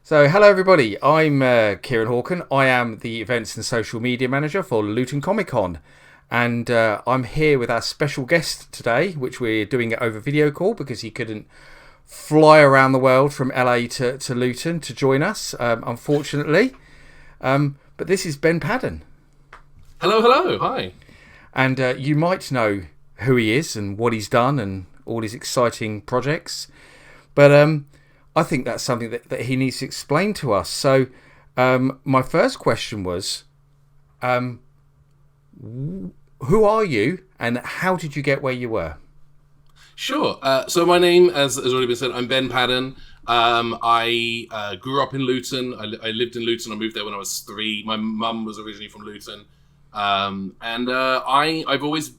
So, hello everybody. I'm Kieran Hawken. I am the events and social media manager for Luton Comic Con, and I'm here with our special guest today, which we're doing it over video call because he couldn't fly around the world from LA to Luton to join us, unfortunately. But this is Ben Paddon. Hello, hi. And you might know who he is and what he's done and all his exciting projects. But I think that's something that he needs to explain to us. So my first question was, who are you and how did you get where you were? Sure. So my name, as already been said, I'm Ben Paddon. I grew up in Luton. I lived in Luton. I moved there when I was 3. My mum was originally from Luton. I've always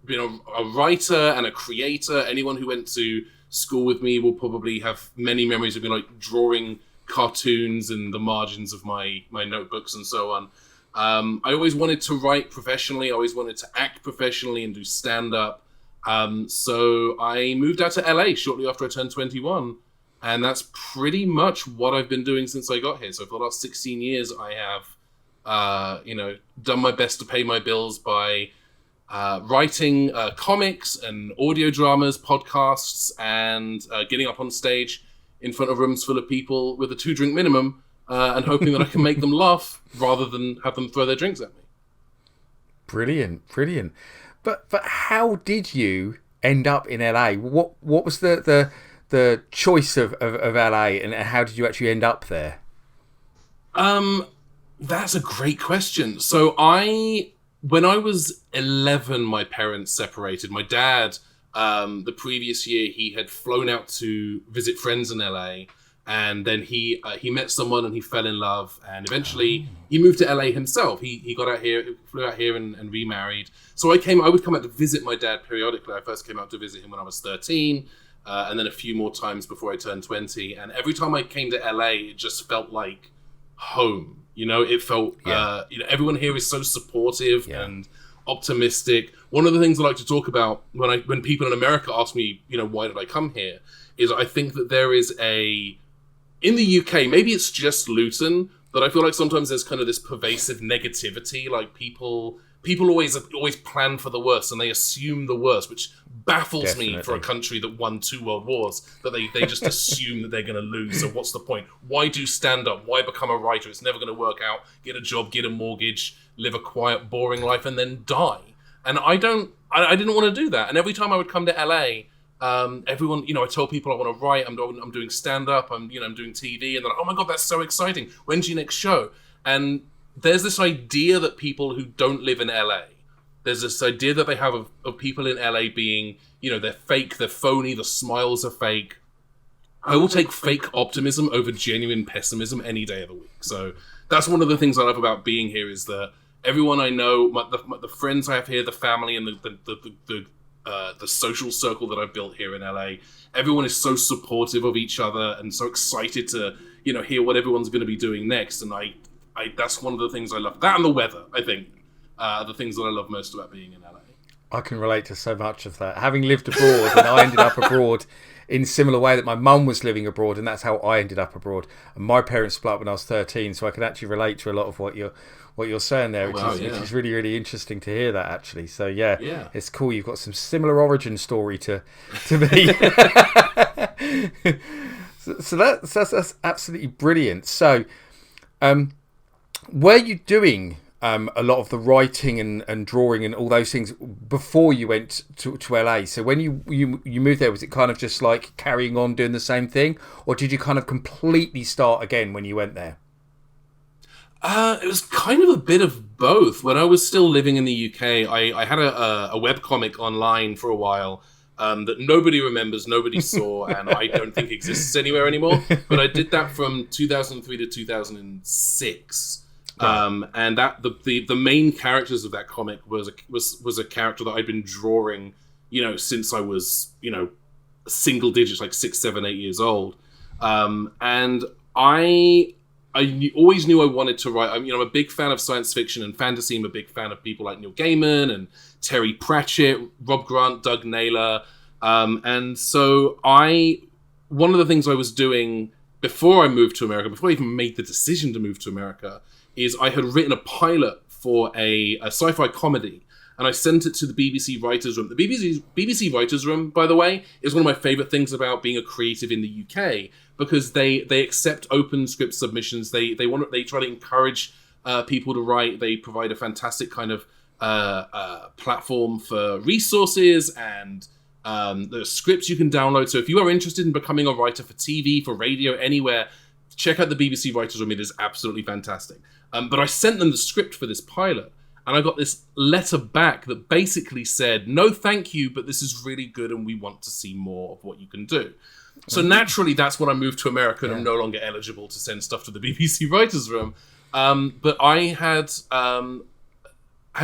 been a writer and a creator. Anyone who went to school with me will probably have many memories of me like drawing cartoons in the margins of my notebooks and so on. I always wanted to write professionally. I always wanted to act professionally and do stand-up. So I moved out to LA shortly after I turned 21. And that's pretty much what I've been doing since I got here. So for the last 16 years, I have, done my best to pay my bills by writing comics and audio dramas, podcasts, and getting up on stage in front of rooms full of people with a 2-drink minimum and hoping that I can make them laugh rather than have them throw their drinks at me. Brilliant. But how did you end up in LA? What was the choice of LA and how did you actually end up there? That's a great question. So when I was 11, my parents separated. My dad, the previous year, he had flown out to visit friends in LA, and then he met someone and he fell in love, and eventually he moved to LA himself. He got out here, flew out here and remarried. So I would come out to visit my dad periodically. I first came out to visit him when I was 13, and then a few more times before I turned 20. And every time I came to LA, it just felt like home. It felt, everyone here is so supportive and optimistic. One of the things I like to talk about when people in America ask me, why did I come here, is I think that there is in the UK, maybe it's just Luton, but I feel like sometimes there's kind of this pervasive negativity, like people always plan for the worst and they assume the worst, which baffles me for a country that won 2 world wars, that they just assume that they're going to lose. So what's the point? Why do stand up? Why become a writer? It's never going to work out. Get a job, get a mortgage, live a quiet, boring life, and then die. And I didn't want to do that. And every time I would come to LA, everyone, I tell people I want to write, I'm doing stand up, I'm doing TV, and they're like, oh my God, that's so exciting. When's your next show? And there's this idea that people who don't live in LA, there's this idea that they have of people in LA being, they're fake, they're phony, the smiles are fake. I will take fake optimism over genuine pessimism any day of the week. So that's one of the things I love about being here, is that everyone I know, the friends I have here, the family, and the social circle that I've built here in LA, everyone is so supportive of each other and so excited to, hear what everyone's going to be doing next. And that's one of the things I love. That and the weather, I think, the things that I love most about being in LA. I can relate to so much of that. Having lived abroad, and I ended up abroad in a similar way that my mum was living abroad, and that's how I ended up abroad. And my parents split up when I was 13, so I can actually relate to a lot of what you're saying there, which is really, really interesting to hear that, actually. So yeah, it's cool. You've got some similar origin story to me. so that's absolutely brilliant. So, were you doing a lot of the writing and drawing and all those things before you went to LA? So when you moved there, was it kind of just like carrying on doing the same thing, or did you kind of completely start again when you went there? It was kind of a bit of both. When I was still living in the UK, I had a webcomic online for a while that nobody remembers, nobody saw, and I don't think exists anywhere anymore. But I did that from 2003 to 2006. And that the main characters of that comic was a character that I'd been drawing, since I was, single digits, like 6, 7, 8 years old. And I always knew I wanted to write. I'm a big fan of science fiction and fantasy. I'm a big fan of people like Neil Gaiman and Terry Pratchett, Rob Grant, Doug Naylor. And so one of the things I was doing before I moved to America, before I even made the decision to move to America, is I had written a pilot for a sci-fi comedy. And I sent it to the BBC Writers' Room. The BBC Writers' Room, by the way, is one of my favourite things about being a creative in the UK, because they accept open script submissions. They try to encourage people to write. They provide a fantastic kind of platform for resources, and there's scripts you can download. So if you are interested in becoming a writer for TV, for radio, anywhere, check out the BBC Writers' Room. It is absolutely fantastic. But I sent them the script for this pilot. And I got this letter back that basically said, no, thank you, but this is really good and we want to see more of what you can do. So naturally, that's when I moved to America, and I'm no longer eligible to send stuff to the BBC Writers' Room. But I had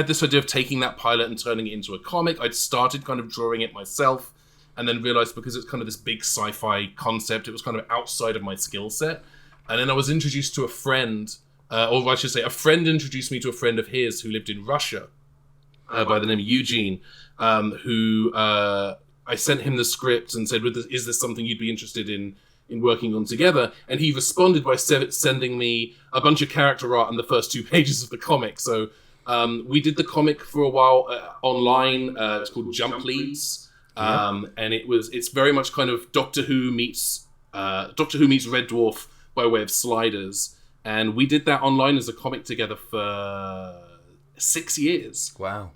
this idea of taking that pilot and turning it into a comic. I'd started kind of drawing it myself, and then realized because it's kind of this big sci-fi concept, it was kind of outside of my skill set. And then I was introduced to a friend, or I should say, a friend introduced me to a friend of his who lived in Russia by the name of Eugene, who I sent him the script and said, is this something you'd be interested in working on together? And he responded by sending me a bunch of character art and the first 2 pages of the comic. So we did the comic for a while online. It's called Jump Leads. And it's very much kind of Doctor Who meets Red Dwarf by way of Sliders. And we did that online as a comic together for 6 years. Wow.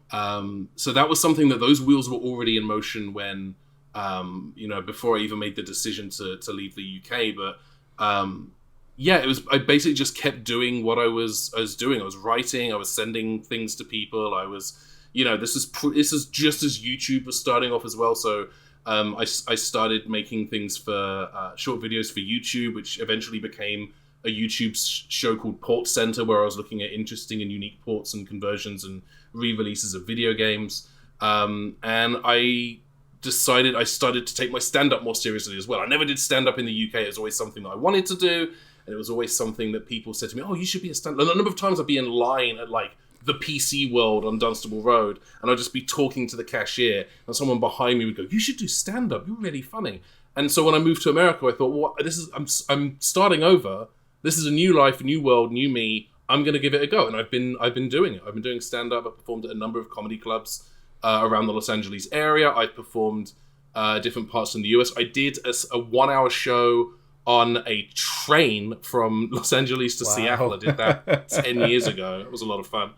So that was something that those wheels were already in motion when, before I even made the decision to leave the UK. But I basically just kept doing what I was doing. I was writing, I was sending things to people. I was, this is just as YouTube was starting off as well. So I started making things for short videos for YouTube, which eventually became a YouTube show called Port Center, where I was looking at interesting and unique ports and conversions and re-releases of video games. And I decided I started to take my stand-up more seriously as well. I never did stand-up in the UK. It was always something that I wanted to do, and it was always something that people said to me, oh, you should be a stand-up. And a number of times I'd be in line at like the PC World on Dunstable Road, and I'd just be talking to the cashier, and someone behind me would go, you should do stand-up, you're really funny. And so when I moved to America, I thought, well, I'm starting over. This is a new life, a new world, new me. I'm going to give it a go. And I've been doing it. I've been doing stand-up. I've performed at a number of comedy clubs around the Los Angeles area. I've performed different parts in the US. I did a 1-hour show on a train from Los Angeles to Seattle. I did that 10 years ago. It was a lot of fun.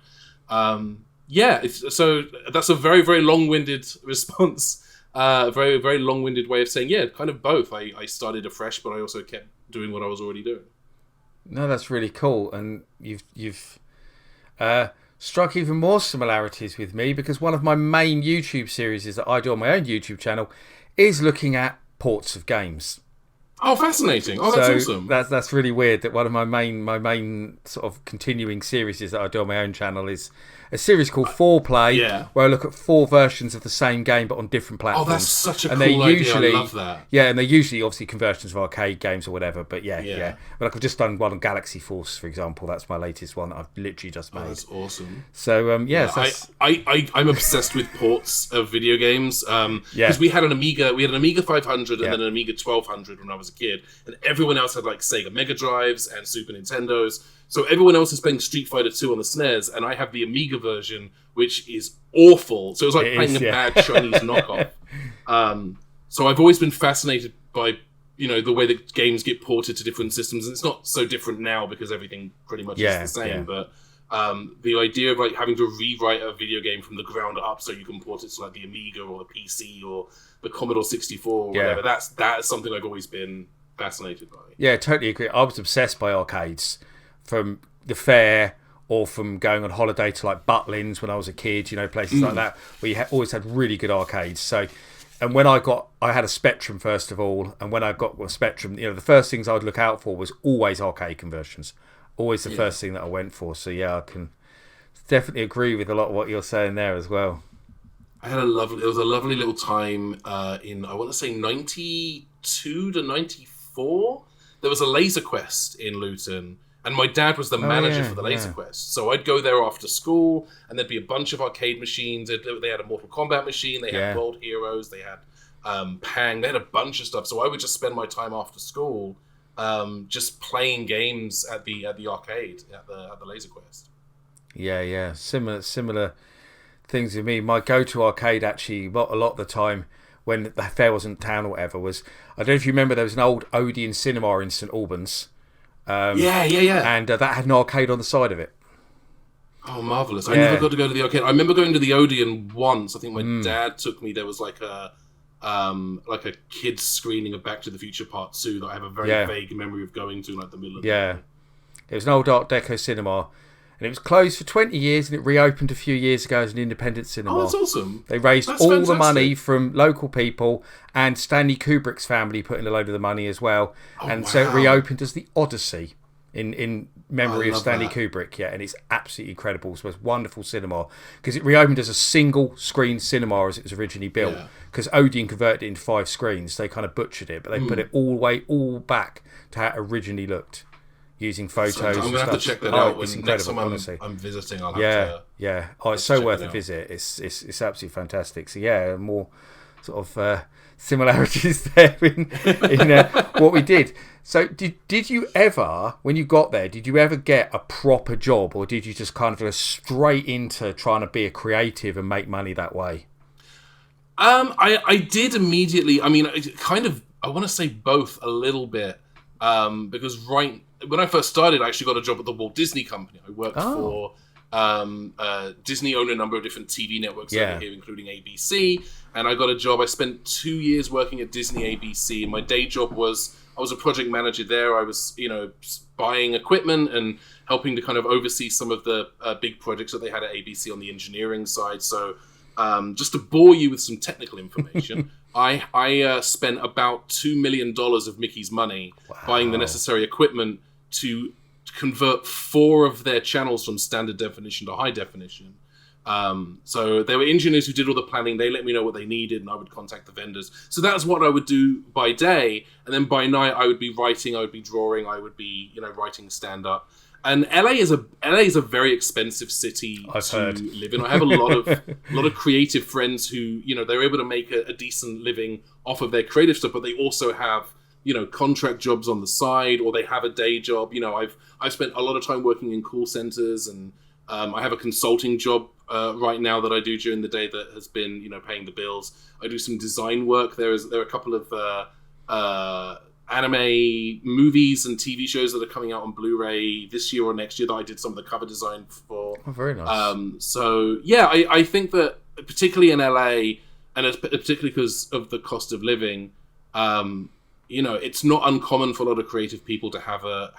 So that's a very, very long-winded response. Very, very long-winded way of saying, kind of both. I started afresh, but I also kept doing what I was already doing. No, that's really cool, and you've struck even more similarities with me, because one of my main YouTube series that I do on my own YouTube channel is looking at ports of games. Oh, fascinating! Oh, that's awesome. That's really weird that one of my main sort of continuing series that I do on my own channel is a series called 4Play, where I look at 4 versions of the same game but on different platforms. Oh, that's such a cool idea. I love that. Yeah, and they're usually obviously conversions of arcade games or whatever. But yeah. Like I've just done one on Galaxy Force, for example. That's my latest one that I've literally just made. Oh, that's awesome. So I'm obsessed with ports of video games. Because we had an Amiga 500 and then an Amiga 1200 when I was a kid, and everyone else had like Sega Mega Drives and Super Nintendos. So everyone else is playing Street Fighter 2 on the SNES, and I have the Amiga version, which is awful. So it was like playing a bad Chinese knockoff. So I've always been fascinated by, the way that games get ported to different systems. And it's not so different now because everything pretty much is the same. But the idea of like having to rewrite a video game from the ground up so you can port it to like the Amiga or the PC or the Commodore 64 or whatever, that is something I've always been fascinated by. Yeah, totally agree. I was obsessed by arcades from the fair or from going on holiday to like Butlins when I was a kid, places like that where you always had really good arcades. So, and when I had a Spectrum first of all, and when I got a Spectrum, the first things I would look out for was always arcade conversions. Always the first thing that I went for. So I can definitely agree with a lot of what you're saying there as well. It was a lovely little time in, I want to say 92 to 94. There was a Laser Quest in Luton. And my dad was the manager for the Laser Quest. So I'd go there after school, and there'd be a bunch of arcade machines. They had a Mortal Kombat machine. They had World Heroes. They had Pang. They had a bunch of stuff. So I would just spend my time after school just playing games at the arcade at the Laser Quest. Yeah. Similar things with me. My go-to arcade actually, a lot of the time when the fair wasn't town or whatever, was, I don't know if you remember, there was an old Odeon cinema in St Albans. Yeah. And that had an arcade on the side of it. Oh, marvelous! Yeah. I never got to go to the arcade. I remember going to the Odeon once. I think my dad took me. There was like a kids screening of Back to the Future Part 2 that I have a very vague memory of going to, like the middle of the day. It was an old Art Deco cinema, and it was closed for 20 years, and it reopened a few years ago as an independent cinema. Oh, that's awesome! They raised the money from local people, and Stanley Kubrick's family put in a load of the money as well, so it reopened as the Odyssey in memory of Stanley Kubrick. Yeah, and it's absolutely incredible. It's the most wonderful cinema because it reopened as a single screen cinema as it was originally built. Because Odeon converted it into 5 screens, they kind of butchered it, but they put it all back to how it originally looked, using photos. So I'm going to have to check that out when next time I'm visiting. I'll have to. Oh, it's so worth a visit. It's absolutely fantastic. So yeah, more sort of similarities there in what we did. So did you ever, when you got there, did you ever get a proper job, or did you just kind of go straight into trying to be a creative and make money that way? I did immediately. I mean, I want to say both a little bit, because when I first started, I actually got a job at the Walt Disney Company. I worked for Disney owned a number of different TV networks over here, including ABC, and I got a job. I spent 2 years working at Disney ABC, and my day job was I was a project manager there. I was, buying equipment and helping to kind of oversee some of the big projects that they had at ABC on the engineering side. So just to bore you with some technical information, I spent about $2 million of Mickey's money buying the necessary equipment to convert 4 of their channels from standard definition to high definition. So there were engineers who did all the planning. They let me know what they needed, and I would contact the vendors. So that's what I would do by day, and then by night I would be writing, I would be drawing, I would be writing stand up. And LA is a very expensive city to live in. I have a lot of creative friends who they're able to make a decent living off of their creative stuff, but they also have contract jobs on the side, or they have a day job. I've spent a lot of time working in call centers, and I have a consulting job right now that I do during the day that has been paying the bills. I do some design work. There are a couple of anime movies and TV shows that are coming out on Blu-ray this year or next year that I did some of the cover design for. Oh, very nice. So yeah, I think that particularly in LA, and particularly because of the cost of living, it's not uncommon for a lot of creative people to have a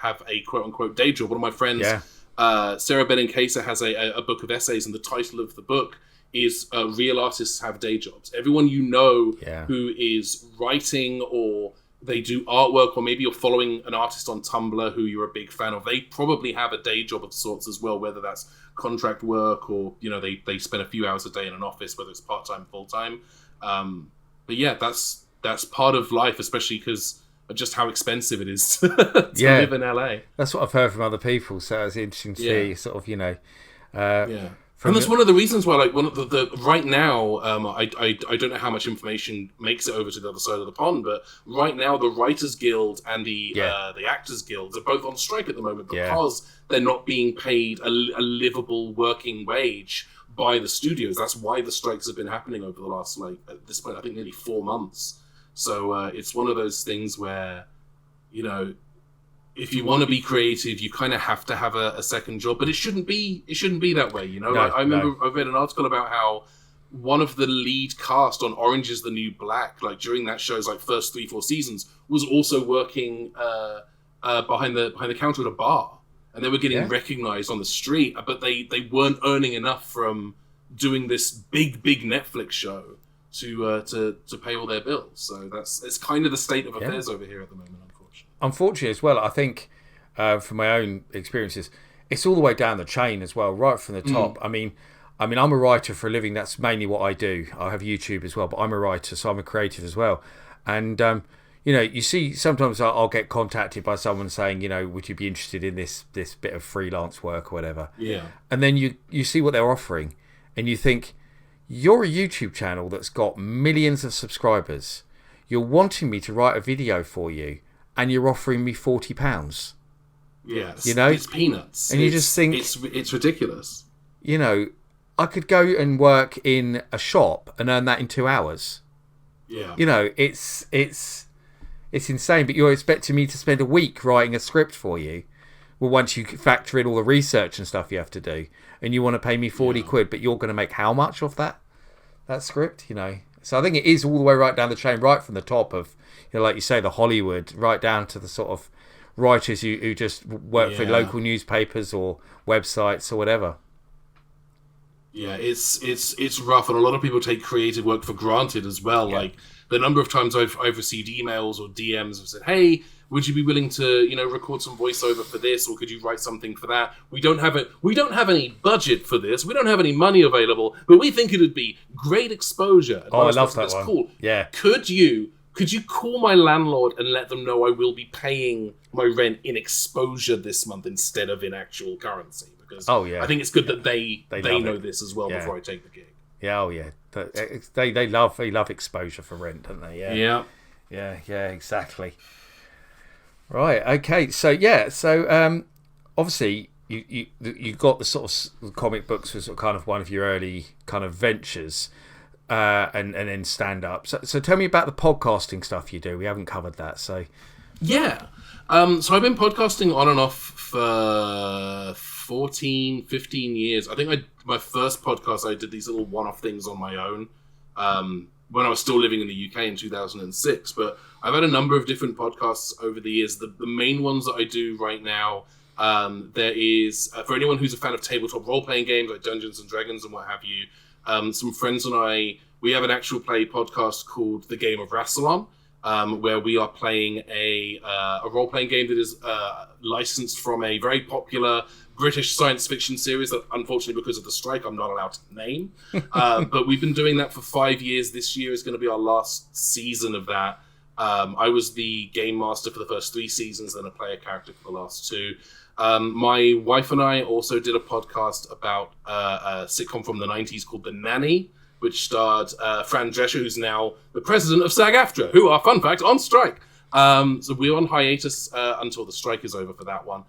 quote unquote day job. One of my friends, Sarah Benincasa, has a book of essays, and the title of the book is Real Artists Have Day Jobs. Everyone who is writing, or they do artwork, or maybe you're following an artist on Tumblr who you're a big fan of, they probably have a day job of sorts as well, whether that's contract work or they spend a few hours a day in an office, whether it's part-time, full-time. But yeah, that's part of life, especially because of just how expensive it is to live in LA. That's what I've heard from other people, so it's interesting to see sort of and that's one of the reasons why, like, one of the right now, I don't know how much information makes it over to the other side of the pond, but right now the Writers Guild and the Actors Guilds are both on strike at the moment because they're not being paid a livable working wage by the studios. That's why the strikes have been happening over the last, like, at this point, I think nearly 4 months. So it's one of those things where, if you want to be creative, you kind of have to have a second job, but it shouldn't be that way. I remember I read an article about how one of the lead cast on Orange is the New Black, like during that show's like first 3-4 seasons, was also working behind the counter at a bar, and they were getting recognized on the street, but they weren't earning enough from doing this big Netflix show to pay all their bills. So it's kind of the state of affairs over here at the moment. Unfortunately as well, I think from my own experiences, it's all the way down the chain as well, right from the top. I mean I'm a writer for a living. That's mainly what I do. I have YouTube as well, but I'm a writer, so I'm a creative as well. And you see sometimes I'll get contacted by someone saying, would you be interested in this bit of freelance work or whatever. And then you see what they're offering, and you think, you're a YouTube channel that's got millions of subscribers, you're wanting me to write a video for you, and you're offering me £40. Yes, You know, it's peanuts, and you just think it's ridiculous. You know, I could go and work in a shop and earn that in 2 hours. Yeah, You know, it's insane. But you're expecting me to spend a week writing a script for you. Well, once you factor in all the research and stuff you have to do, and you want to pay me 40 quid, but you're going to make how much off that script? You know, so I think it is all the way right down the chain, right from the top of, like you say, the Hollywood, right down to the sort of writers who just work for local newspapers or websites or whatever. Yeah, it's rough, and a lot of people take creative work for granted as well. Like the number of times I've received emails or DMs and said, "Hey, would you be willing to, record some voiceover for this, or could you write something for that? We don't have any budget for this. We don't have any money available, but we think it would be great exposure." And I love that one. Cool. Yeah. Could you call my landlord and let them know I will be paying my rent in exposure this month instead of in actual currency? Because I think it's good that they know this as well before I take the gig. Yeah, they love exposure for rent, don't they? Yeah, exactly. Right. Okay. So obviously you got the sort of comic books was kind of one of your early kind of ventures, and then stand up. So tell me about the podcasting stuff you do. We haven't covered that. So yeah. So I've been podcasting on and off for 14, 15 years. I think my first podcast, I did these little one-off things on my own when I was still living in the UK in 2006. But I've had a number of different podcasts over the years. The main ones that I do right now, there is, for anyone who's a fan of tabletop role-playing games like Dungeons & Dragons and what have you, some friends and I, we have an actual play podcast called The Game of Rassilon, where we are playing a role-playing game that is licensed from a very popular British science fiction series that, unfortunately, because of the strike, I'm not allowed to name. But we've been doing that for 5 years. This year is going to be our last season of that. I was the game master for the first 3 seasons, then a player character for the last 2. My wife and I also did a podcast about a sitcom from the 90s called The Nanny, which starred Fran Drescher, who's now the president of SAG-AFTRA, who are, fun fact, on strike. So we're on hiatus until the strike is over for that one.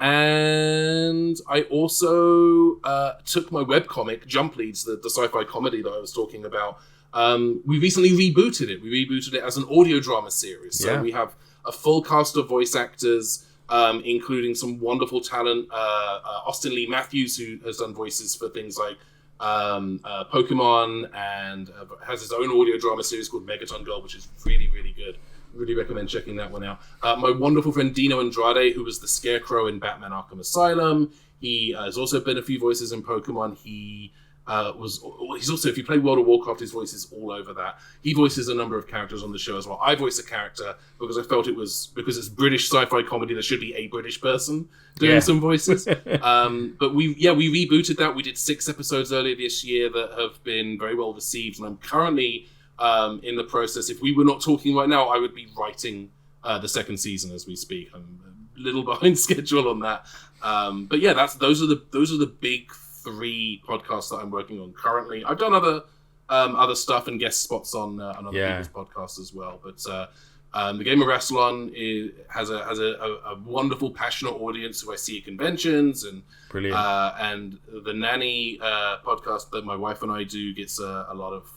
And I also took my webcomic, Jump Leads, the sci-fi comedy that I was talking about. We recently rebooted it. We rebooted it as an audio drama series. So we have a full cast of voice actors, including some wonderful talent. Austin Lee Matthews, who has done voices for things like Pokemon, and has his own audio drama series called Megaton Girl, which is really, really good. Really recommend checking that one out. My wonderful friend Dino Andrade, who was the Scarecrow in Batman Arkham Asylum. He has also been a few voices in Pokemon. He's also, if you play World of Warcraft, his voice is all over that. He voices a number of characters on the show as well. I voice a character because I felt because it's British sci-fi comedy, there should be a British person doing some voices. But we rebooted that. We did 6 episodes earlier this year that have been very well received, and I'm currently in the process. If we were not talking right now, I would be writing the second season as we speak. I'm a little behind schedule on that, but yeah, those are the big 3 podcasts that I'm working on currently. I've done other stuff and guest spots on other people's podcasts as well. But the Game of Rassilon has a wonderful, passionate audience who I see at conventions, and brilliant. And the Nanny podcast that my wife and I do gets a lot of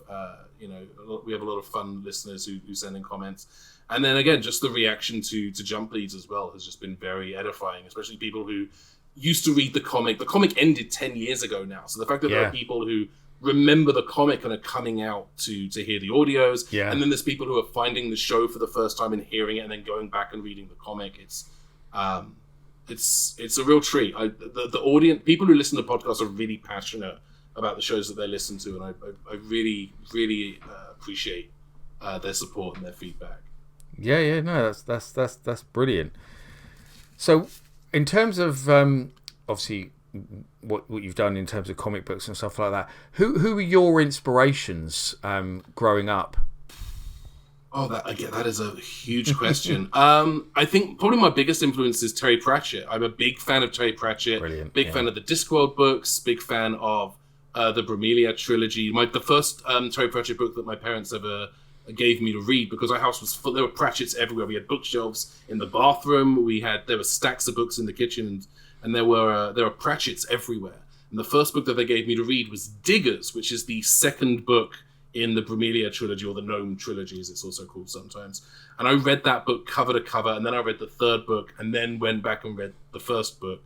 we have a lot of fun listeners who send in comments. And then again, just the reaction to Jump Leads as well has just been very edifying, especially people who used to read the comic. The comic ended 10 years ago now. So the fact that there are people who remember the comic and are coming out to hear the audios. Yeah. And then there's people who are finding the show for the first time and hearing it and then going back and reading the comic. It's a real treat. The audience, people who listen to podcasts are really passionate about the shows that they listen to. And I really, really appreciate their support and their feedback. Yeah, no, that's brilliant. So, in terms of obviously what you've done in terms of comic books and stuff like that, who were your inspirations growing up? Oh, that is a huge question. I think probably my biggest influence is Terry Pratchett. I'm a big fan of Terry Pratchett. Brilliant. Big fan of the Discworld books. Big fan of the Bromelia trilogy. The first Terry Pratchett book that my parents ever gave me to read, because our house was full. There were Pratchetts everywhere. We had bookshelves in the bathroom. There were stacks of books in the kitchen, and there were Pratchetts everywhere. And the first book that they gave me to read was Diggers, which is the second book in the Bromelia trilogy, or the Gnome trilogy, as it's also called sometimes. And I read that book cover to cover, and then I read the third book, and then went back and read the first book.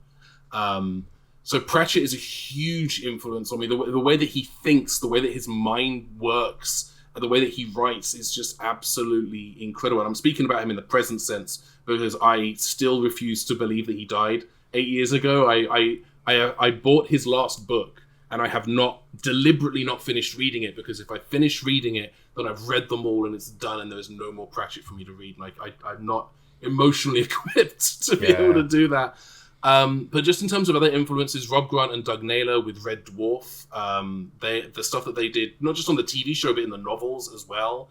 So Pratchett is a huge influence on me. The way that he thinks, the way that his mind works, and the way that he writes is just absolutely incredible. And I'm speaking about him in the present sense, because I still refuse to believe that he died 8 years ago. I bought his last book, and I have deliberately not finished reading it, because if I finish reading it, then I've read them all and it's done, and there's no more Pratchett for me to read. Like I'm not emotionally equipped to be able to do that. But just in terms of other influences, Rob Grant and Doug Naylor with Red Dwarf, the stuff that they did, not just on the TV show, but in the novels as well,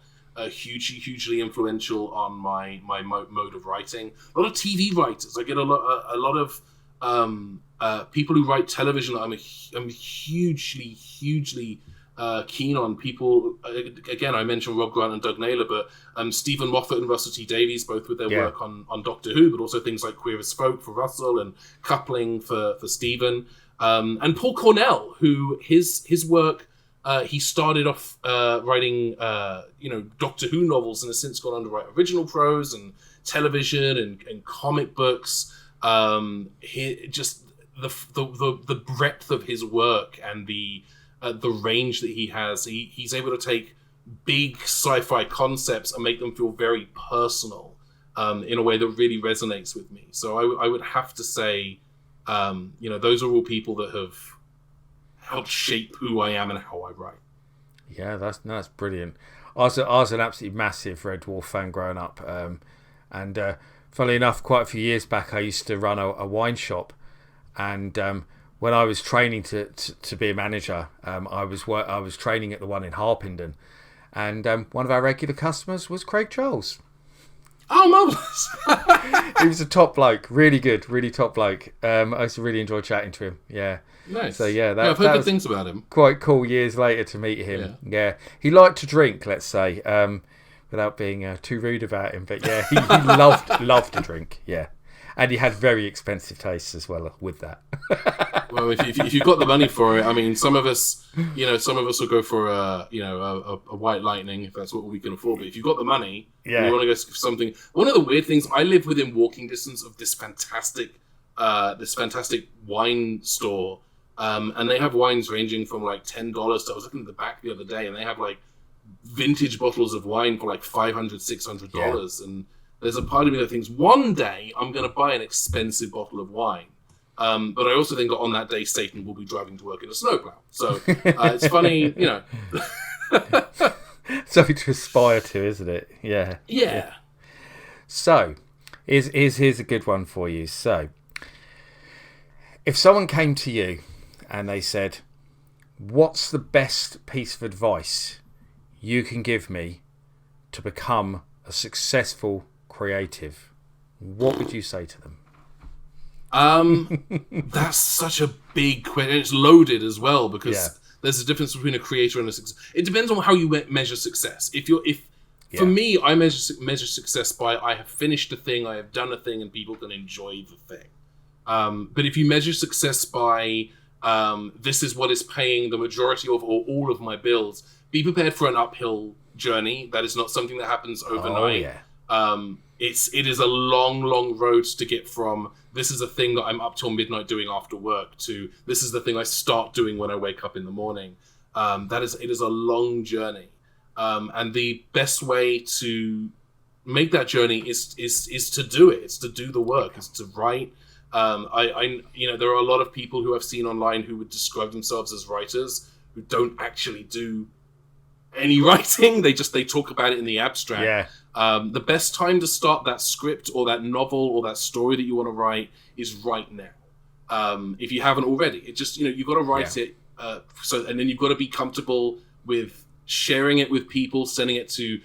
hugely influential on my mode of writing. A lot of TV writers. I get a lot of people who write television that I'm hugely keen on. People, again, I mentioned Rob Grant and Doug Naylor, but Stephen Moffat and Russell T Davies, both with their work on Doctor Who, but also things like Queer as Folk for Russell and Coupling for Stephen, and Paul Cornell, who his work, he started off writing Doctor Who novels, and has since gone on to write original prose and television and comic books. The breadth of his work and the range that he has, he's able to take big sci-fi concepts and make them feel very personal in a way that really resonates with me. So I would have to say, those are all people that have helped shape who I am and how I write. Yeah, that's brilliant. I was an absolutely massive Red Dwarf fan growing up, and funnily enough, quite a few years back, I used to run a wine shop, and when I was training to be a manager, I was training at the one in Harpenden, and one of our regular customers was Craig Charles. Oh, marvellous! He was a top bloke, really good, really top bloke. I used to really enjoy chatting to him. Yeah. Nice. So yeah, I've heard good things about him. Quite cool years later to meet him. Yeah. He liked to drink, let's say, without being too rude about him. But yeah, he loved to drink. Yeah. And he had very expensive tastes as well with that. Well, if you've got the money for it, I mean, some of us will go for a White Lightning if that's what we can afford. But if you've got the money, and you want to go for something. One of the weird things, I live within walking distance of this fantastic wine store, and they have wines ranging from like $10 to, I was looking at the back the other day, and they have like vintage bottles of wine for like $500, $600, and there's a part of me that thinks one day I'm going to buy an expensive bottle of wine. But I also think that on that day, Satan will be driving to work in a snowplow. So it's funny, Something to aspire to, isn't it? Yeah. Yeah. So, here's a good one for you. So, if someone came to you and they said, what's the best piece of advice you can give me to become a successful creative, what would you say to them? That's such a big question. It's loaded as well, because there's a difference between a creator and a success. It depends on how you measure success. For me, I measure success by I have finished a thing, I have done a thing, and people can enjoy the thing. But if you measure success by this is what is paying the majority of or all of my bills, be prepared for an uphill journey. That is not something that happens overnight. It is a long road to get from this is a thing that I'm up till midnight doing after work to this is the thing I start doing when I wake up in the morning. It is a long journey, and the best way to make that journey is to do it. It's to do the work. It's to write. There are a lot of people who I've seen online who would describe themselves as writers who don't actually do any writing. They talk about it in the abstract. Yeah. The best time to start that script or that novel or that story that you want to write is right now. If you haven't already, it just, you've got to write it. And then you've got to be comfortable with sharing it with people, sending it to,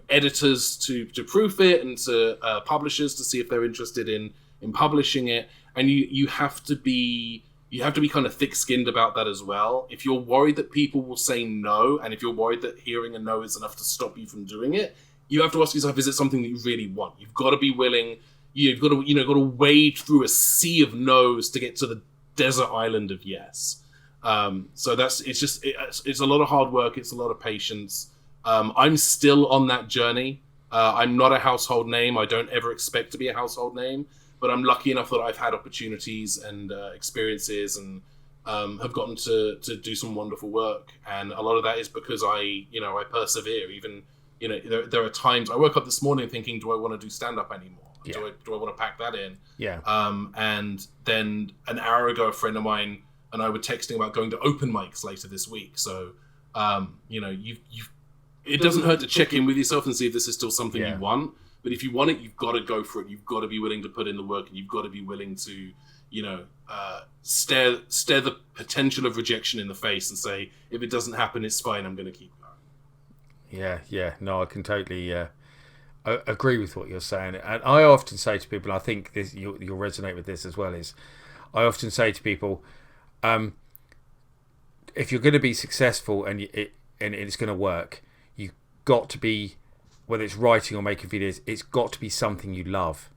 editors to proof it, and to publishers to see if they're interested in publishing it. And you have to be you have to be kind of thick-skinned about that as well. If you're worried that people will say no, and if you're worried that hearing a no is enough to stop you from doing it, you have to ask yourself, is it something that you really want? You've got to be willing. You've got to wade through a sea of no's to get to the desert island of yes. So it's a lot of hard work. It's a lot of patience. I'm still on that journey. I'm not a household name. I don't ever expect to be a household name, but I'm lucky enough that I've had opportunities and experiences and have gotten to do some wonderful work. And a lot of that is because I persevere. Even, there are times I woke up this morning thinking, do I want to do stand-up anymore? Yeah. Do I want to pack that in? Yeah. And then an hour ago, a friend of mine and I were texting about going to open mics later this week. So, it doesn't hurt to check in with yourself and see if this is still something you want. But if you want it, you've got to go for it. You've got to be willing to put in the work, and you've got to be willing to, stare the potential of rejection in the face and say, if it doesn't happen, it's fine. I'm going to keep going. Yeah. No, I can totally agree with what you're saying. And I often say to people, I think this you'll resonate with this as well, is I often say to people, if you're going to be successful and it's going to work, you've got to be, whether it's writing or making videos, it's got to be something you love.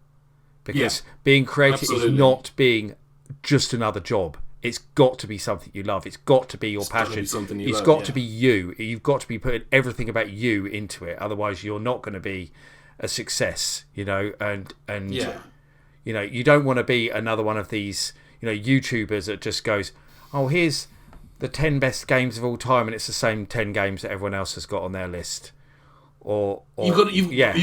Because being creative is not being just another job. It's got to be something you love. It's got to be your passion. It's got to be you. You've got to be putting everything about you into it. Otherwise, you're not going to be a success. And you don't want to be another one of these YouTubers that just goes, oh, here's the 10 best games of all time, and it's the same 10 games that everyone else has got on their list. Or you've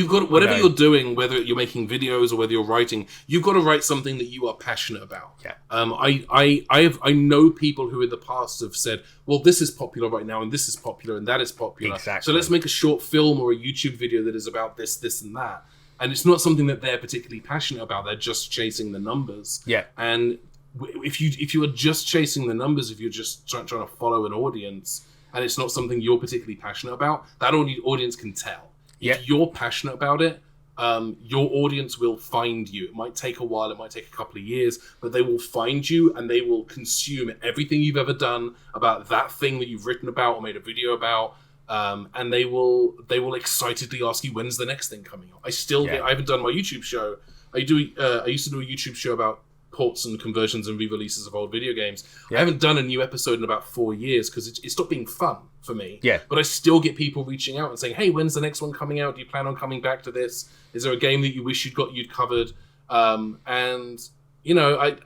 got whatever you're doing, whether you're making videos or whether you're writing, you've got to write something that you are passionate about. Yeah. I know people who in the past have said, well, this is popular right now, and this is popular, and that is popular. Exactly. So let's make a short film or a YouTube video that is about this, this, and that. And it's not something that they're particularly passionate about. They're just chasing the numbers. Yeah. And if you are just chasing the numbers, if you're just trying to follow an audience, and it's not something you're particularly passionate about, that audience can tell. If you're passionate about it, your audience will find you. It might take a while, it might take a couple of years, but they will find you and they will consume everything you've ever done about that thing that you've written about or made a video about, and they will excitedly ask you, when's the next thing coming up? I haven't done my YouTube show. I used to do a YouTube show about ports and conversions and re-releases of old video games. I haven't done a new episode in about 4 years because it stopped being fun for me. Yeah. But I still get people reaching out and saying, hey, when's the next one coming out? Do you plan on coming back to this? Is there a game that you wish you'd covered? And I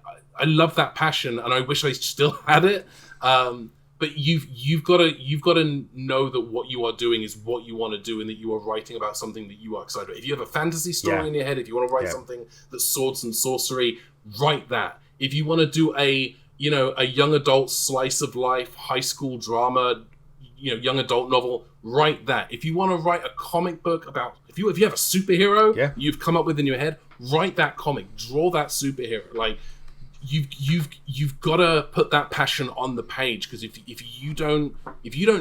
love that passion and I wish I still had it. But you've got to know that what you are doing is what you want to do and that you are writing about something that you are excited about. If you have a fantasy story in your head, if you want to write something that's swords and sorcery, write that. If you want to do a young adult slice of life, high school drama, young adult novel, write that. If you want to write a comic book about, if you have a superhero you've come up with in your head, write that comic, draw that superhero. Like you've got to put that passion on the page, because if you don't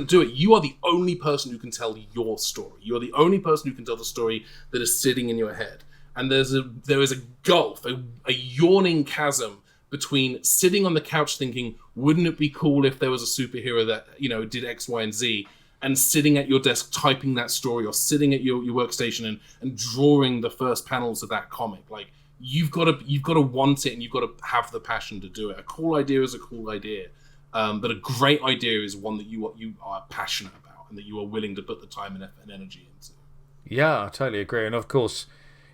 do it, you are the only person who can tell your story. You are the only person who can tell the story that is sitting in your head. And there is a gulf, a yawning chasm between sitting on the couch thinking, wouldn't it be cool if there was a superhero that did X, Y, and Z, and sitting at your desk typing that story, or sitting at your workstation and drawing the first panels of that comic. Like you've got to want it, and you've got to have the passion to do it. A cool idea is a cool idea, but a great idea is one that you are passionate about and that you are willing to put the time and effort and energy into. Yeah, I totally agree. And of course,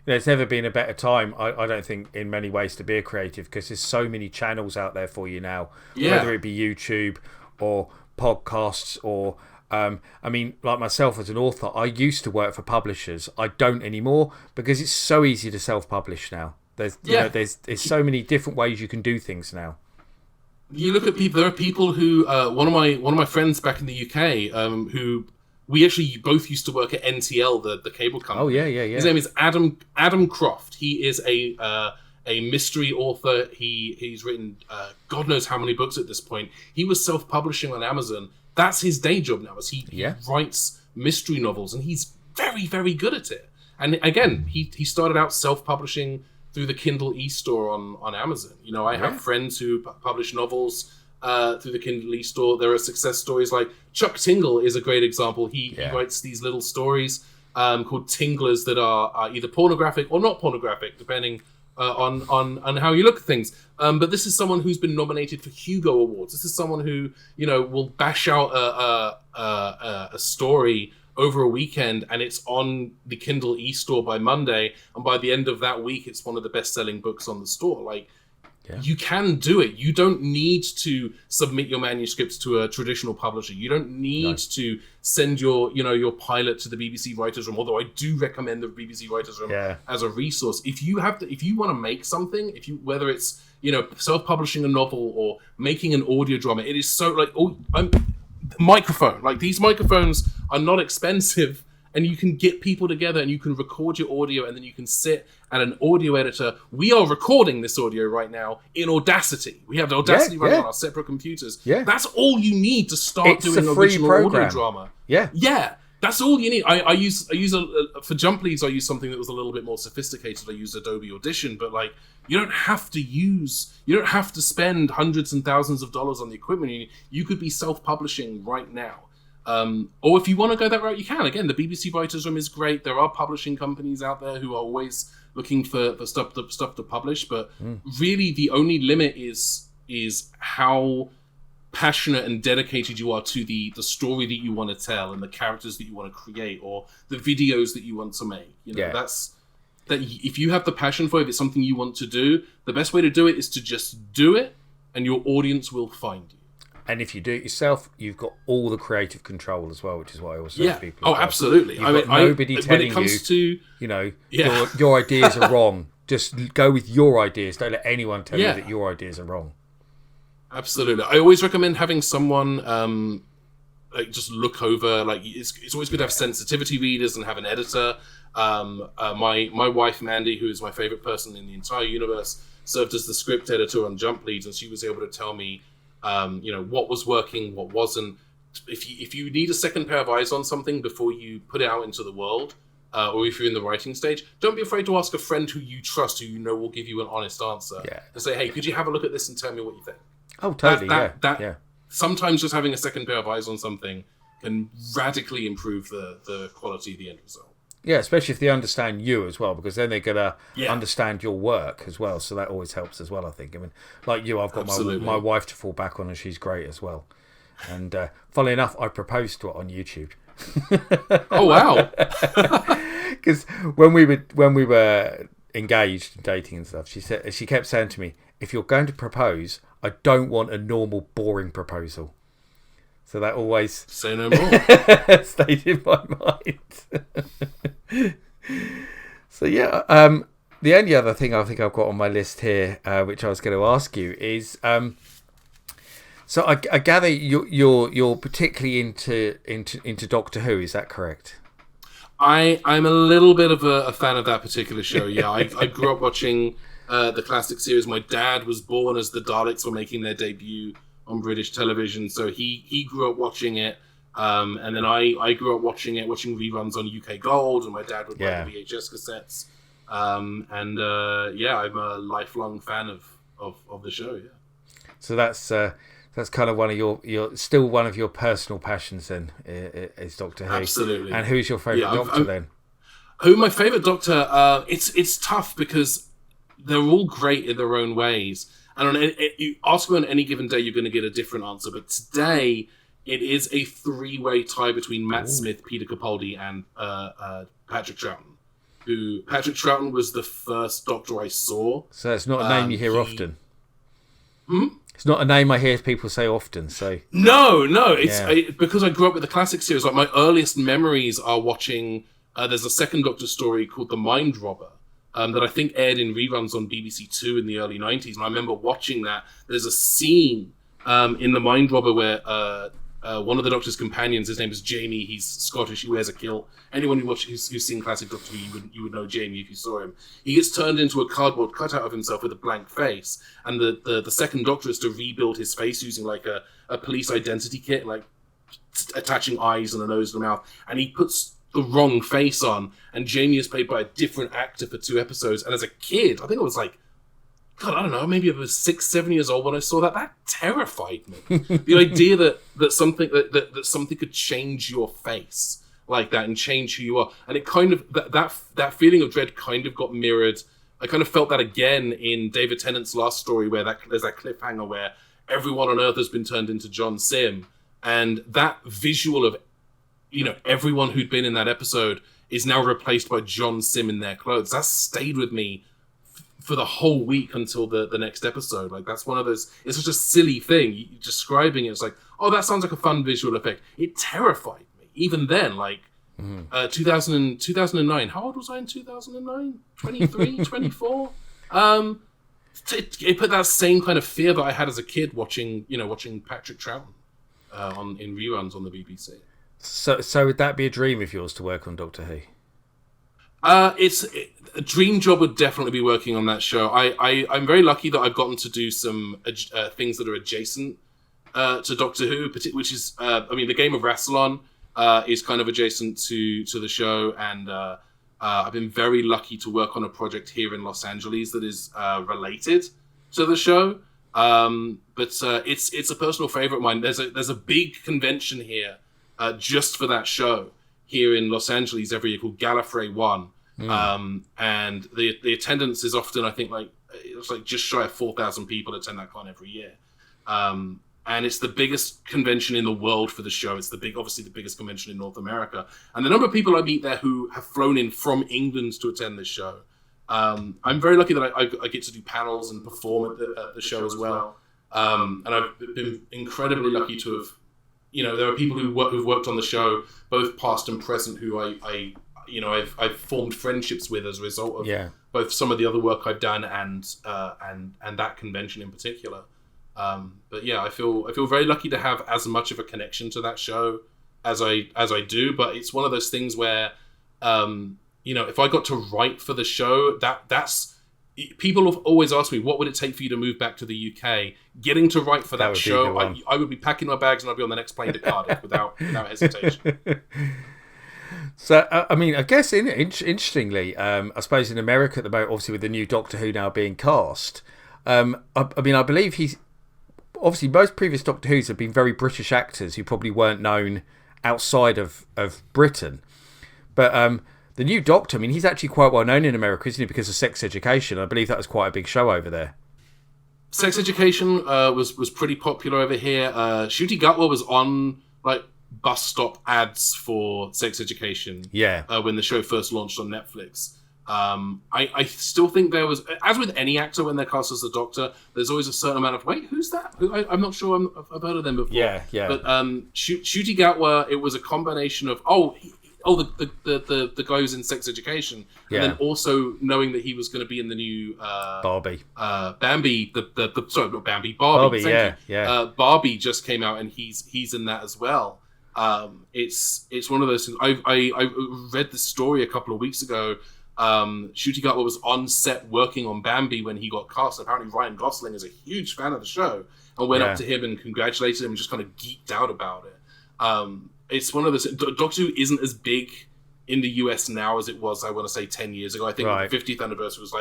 there's never been a better time, I don't think, in many ways to be a creative, because there's so many channels out there for you now, whether it be YouTube or podcasts or like myself as an author, I used to work for publishers. I don't anymore because it's so easy to self-publish now. There's so many different ways you can do things now. You look at people. There are people who one of my friends back in the UK who we actually both used to work at NTL, the cable company. Oh yeah. His name is Adam Croft. He is a mystery author. He's written God knows how many books at this point. He was self-publishing on Amazon. That's his day job now. He writes mystery novels, and he's very, very good at it. And again, he started out self-publishing through the Kindle e-store on Amazon. You know, I have friends who publish novels through the Kindle e-store. There are success stories like Chuck Tingle is a great example. He writes these little stories called Tinglers that are either pornographic or not pornographic, depending on how you look at things. But this is someone who's been nominated for Hugo Awards. This is someone who, you know, will bash out a story over a weekend, and it's on the Kindle e-store by Monday, and by the end of that week, it's one of the best-selling books on the store. Like, you can do it. You don't need to submit your manuscripts to a traditional publisher. You don't need to send your pilot to the BBC Writers Room, although I do recommend the BBC Writers Room as a resource. If you want to make something, whether it's, you know, self-publishing a novel or making an audio drama, it is so like, microphone. Like, these microphones are not expensive, and you can get people together and you can record your audio, and then you can sit at an audio editor. We are recording this audio right now in Audacity. We have the Audacity running on our separate computers. Yeah. That's all you need to start doing original audio drama. Yeah. Yeah. That's all you need. I use for jump leads, I use something that was a little bit more sophisticated. I use Adobe Audition, but like, you don't have to spend hundreds and thousands of dollars on the equipment. You could be self-publishing right now. Or if you want to go that route, you can. Again, the BBC Writers Room is great. There are publishing companies out there who are always looking for stuff to publish, but really the only limit is how passionate and dedicated you are to the story that you want to tell and the characters that you want to create or the videos that you want to make. You know, that if you have the passion for it, if it's something you want to do, the best way to do it is to just do it, and your audience will find you. And if you do it yourself, you've got all the creative control as well, which is what I always say to people. Oh, absolutely. You've got nobody telling you, your ideas are wrong. Just go with your ideas. Don't let anyone tell you that your ideas are wrong. Absolutely. I always recommend having someone just look over. Like, it's always good to have sensitivity readers and have an editor. My wife Mandy, who is my favorite person in the entire universe, served as the script editor on Jump Leads, and she was able to tell me, what was working, what wasn't. If you need a second pair of eyes on something before you put it out into the world, or if you're in the writing stage, don't be afraid to ask a friend who you trust, who you know will give you an honest answer. And say, hey, could you have a look at this and tell me what you think? Oh, totally. Sometimes just having a second pair of eyes on something can radically improve the quality of the end result. Yeah, especially if they understand you as well, because then they're going to understand your work as well. So that always helps as well, I think. I mean, like you, I've got my wife to fall back on, and she's great as well. And funnily enough, I proposed to her on YouTube. Oh, wow. Because when we were engaged and dating and stuff, she kept saying to me, if you're going to propose, I don't want a normal, boring proposal. So that always say no more stayed in my mind. So yeah, the only other thing I think I've got on my list here, which I was going to ask you, is so I gather you're particularly into Doctor Who. Is that correct? I'm a little bit of a fan of that particular show. Yeah, I grew up watching the classic series. My dad was born as the Daleks were making their debut on British television, so he grew up watching it, and then I grew up watching reruns on UK Gold, and my dad would buy the VHS cassettes, I'm a lifelong fan of the show. Yeah, so that's kind of one of your still one of your personal passions then, is Doctor Who. Absolutely. And who's your favourite Doctor then? Who my favourite Doctor? It's tough because they're all great in their own ways. And you ask me on any given day, you're going to get a different answer. But today, it is a three-way tie between Matt Smith, Peter Capaldi, and Patrick Troughton. Patrick Troughton was the first Doctor I saw. So it's not a name you hear often. It's not a name I hear people say often. So no, it's because I grew up with the classic series. Like, my earliest memories are watching. There's a second Doctor story called The Mind Robber. That I think aired in reruns on BBC Two in the early 90s. And I remember watching that. There's a scene in The Mind Robber where one of the Doctor's companions, his name is Jamie, he's Scottish, he wears a kilt. Anyone who's seen classic Doctor Who, you would know Jamie if you saw him. He gets turned into a cardboard cutout of himself with a blank face. And the second Doctor is to rebuild his face using like a police identity kit, like attaching eyes and a nose and a mouth. And he puts the wrong face on, and Jamie is played by a different actor for 2 episodes. And as a kid, I think I was like, God, I don't know, maybe I was 6, 7 years old when I saw that. That terrified me. The idea that something that something could change your face like that and change who you are, and it kind of that feeling of dread kind of got mirrored. I kind of felt that again in David Tennant's last story, where there's that cliffhanger where everyone on Earth has been turned into John Sim, and that visual of, you know, everyone who'd been in that episode is now replaced by John Sim in their clothes. That stayed with me for the whole week until the next episode. Like, that's one of those, it's such a silly thing. You describing it, it's like, oh, that sounds like a fun visual effect. It terrified me. Even then, like, 2009. How old was I in 2009? 23, 24? It put that same kind of fear that I had as a kid watching Patrick Troughton in reruns on the BBC. So would that be a dream of yours to work on Doctor Who? A dream job would definitely be working on that show. I'm very lucky that I've gotten to do some things that are adjacent to Doctor Who, which is, the game of Rassilon is kind of adjacent to the show, and I've been very lucky to work on a project here in Los Angeles that is related to the show. But it's a personal favorite of mine. There's a big convention here just for that show here in Los Angeles every year called Gallifrey 1. And the attendance is often, I think, it's just shy of 4,000 people attend that con every year. And it's the biggest convention in the world for the show. It's obviously the biggest convention in North America. And the number of people I meet there who have flown in from England to attend this show. I'm very lucky that I get to do panels and perform at the show as well. And I've been incredibly lucky to have, there are people who've worked on the show, both past and present, who I've formed friendships with as a result of both some of the other work I've done and that convention in particular. But yeah, I feel very lucky to have as much of a connection to that show as I do. But it's one of those things where, if I got to write for the show, that's people have always asked me, what would it take for you to move back to the UK? Getting to write for that show, I would be packing my bags and I'd be on the next plane to Cardiff without hesitation. So, I guess interestingly, I suppose in America at the moment, obviously with the new Doctor Who now being cast, I believe he's obviously, most previous Doctor Who's have been very British actors who probably weren't known outside of Britain. But the new Doctor, he's actually quite well known in America, isn't he? Because of Sex Education. I believe that was quite a big show over there. Sex Education was pretty popular over here. Ncuti Gatwa was on bus stop ads for Sex Education. Yeah. When the show first launched on Netflix. I still think there was, as with any actor when they're cast as the Doctor, there's always a certain amount of, wait, who's that? I'm not sure I've heard of them before. Yeah. But Ncuti Gatwa, it was a combination of, the guy who's in Sex Education, and then also knowing that he was going to be in the new Barbie. Bambi, sorry, not Bambi, Barbie. Barbie just came out, and he's in that as well. It's one of those things. I read the story a couple of weeks ago. Ncuti Gatwa was on set working on Bambi when he got cast. Apparently Ryan Gosling is a huge fan of the show and went up to him and congratulated him and just kind of geeked out about it. It's one of those, Doctor Who isn't as big in the US now as it was, I want to say, 10 years ago. I think the 50th anniversary was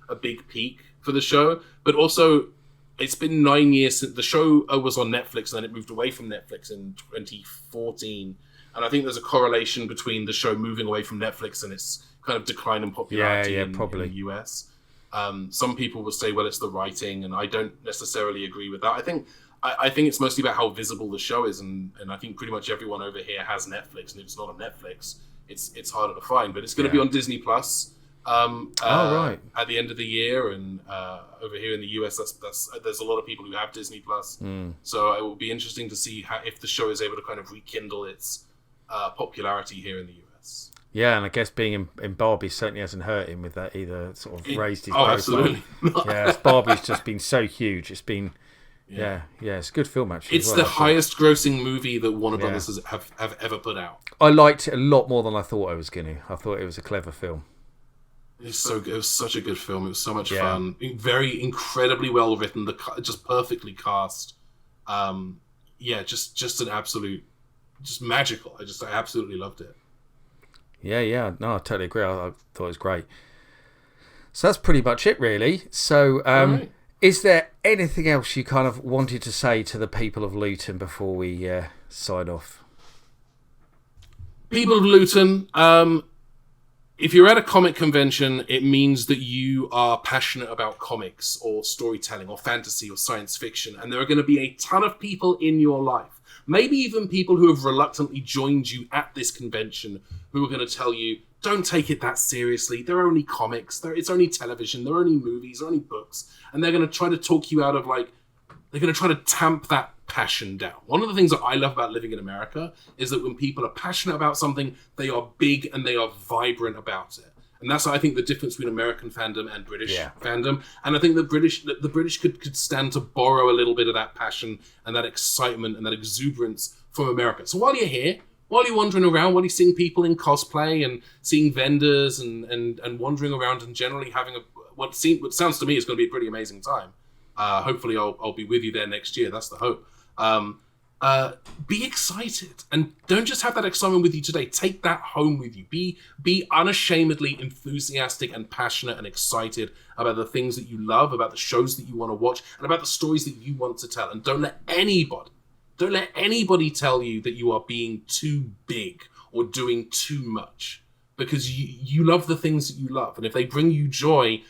a big peak for the show, but also it's been 9 years since the show was on Netflix, and then it moved away from Netflix in 2014. And I think there's a correlation between the show moving away from Netflix and its kind of decline in popularity in the US. Some people will say, well, it's the writing, and I don't necessarily agree with that. I think it's mostly about how visible the show is, and I think pretty much everyone over here has Netflix, and if it's not on Netflix, it's harder to find. But it's going to be on Disney Plus at the end of the year, and over here in the US, there's a lot of people who have Disney Plus. So it will be interesting to see if the show is able to kind of rekindle its popularity here in the US. Yeah, and I guess being in Barbie certainly hasn't hurt him with that either. Sort of raised his profile. Absolutely. Barbie's just been so huge. It's been, it's a good film actually. It's the highest grossing movie that Warner Brothers have ever put out. I liked it a lot more than I thought I was going to. I thought it was a clever film. It was such a good film. It was so much fun. Very incredibly well written. Just perfectly cast. Just an absolute, just magical. I absolutely loved it. Yeah. No, I totally agree. I thought it was great. So that's pretty much it, really. So, All right. is there anything else you kind of wanted to say to the people of Luton before we sign off? People of Luton, if you're at a comic convention, it means that you are passionate about comics or storytelling or fantasy or science fiction, and there are going to be a ton of people in your life, maybe even people who have reluctantly joined you at this convention, who are going to tell you, don't take it that seriously. They're only comics. It's only television. They're only movies. They're only books. And they're going to try to talk you out of, like, they're going to try to tamp that passion down. One of the things that I love about living in America is that when people are passionate about something, they are big and they are vibrant about it. And that's, I think, the difference between American fandom and British fandom. And I think the British could stand to borrow a little bit of that passion and that excitement and that exuberance from America. So while you're here, while you're wandering around, while you're seeing people in cosplay and seeing vendors and wandering around and generally having what sounds to me is going to be a pretty amazing time. Hopefully I'll be with you there next year. That's the hope. Be excited, and don't just have that excitement with you today. Take that home with you. Be unashamedly enthusiastic and passionate and excited about the things that you love, about the shows that you want to watch, and about the stories that you want to tell. And don't let anybody tell you that you are being too big or doing too much, because you love the things that you love, and if they bring you joy,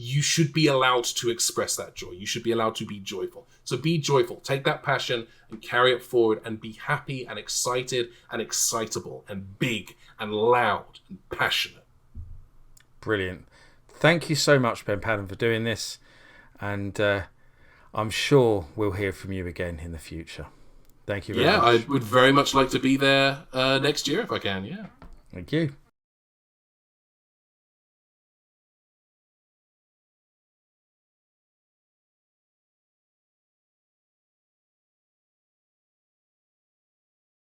you should be allowed to express that joy. You should be allowed to be joyful. So be joyful. Take that passion and carry it forward, and be happy and excited and excitable and big and loud and passionate. Brilliant. Thank you so much, Ben Paddon, for doing this. And I'm sure we'll hear from you again in the future. Thank you very much. Yeah, I would very much like to be there next year if I can, yeah. Thank you.